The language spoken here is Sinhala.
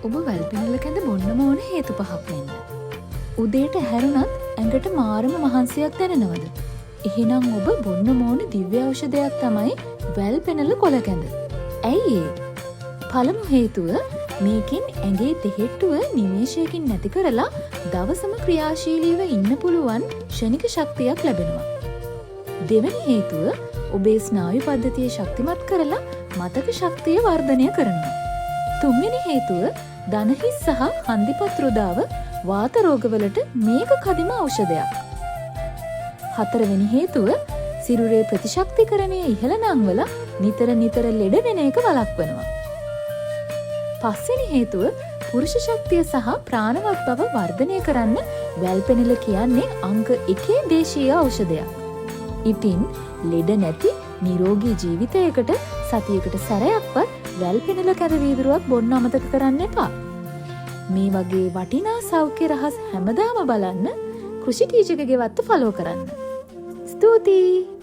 ඔබ වැල්පෙනල කැඳ බොන්නම ඕන හේතු පහක් මෙන්න. උදේට හැරුණත් ඇඟට මාරම මහන්සියක් දැනෙනවද? එහෙනම් ඔබ බොන්නම ඕන දිව්‍ය ඖෂධයක් තමයි වැල්පෙනල කොළ කැඳ. ඇයි ඒ? පළමු හේතුව මේකෙන් ඇඟේ තෙහෙට්ටුව නිමේෂයකින් නැති කරලා දවසම ක්‍රියාශීලීව ඉන්න පුළුවන් ක්ෂණික ශක්තියක් ලැබෙනවා. දෙවැනි හේතුව ඔබේ ස්නායු පද්ධතිය ශක්තිමත් කරලා මතක ශක්තිය වර්ධනය කරනවා. තුන්වෙනි හේතුව දනහිස් සහ හන්දිපත් රුදාව වාත රෝගවලට මේක කදිම ඖෂධයක්. හතරවෙනි හේතුව සිරුරේ ප්‍රතිශක්තිකරණය ඉහළ නංවල නිතර ලෙඩ වෙන එක වළක්වනවා. පස්වෙනි හේතුව පුරුෂ ශක්තිය සහ ප්‍රාණවත් බව වර්ධනය කරන්න වැල්පෙනල කියන්නේ අංක 1 දේශීය ඖෂධයක්. ඉතින් ලෙඩ නැති නිරෝගී ජීවිතයකට සතියකට සැරයක්වත් වැල්පෙනල කැඳ වීදුරුවක් බොන්න අමතක කරන්න එපා. මේ වගේ වටිනා සෞඛ්‍ය රහස් හැමදාම බලන්න කෘෂි ටීචර්ගේ වත්ත ෆලෝ කරන්න. ස්තුතියි!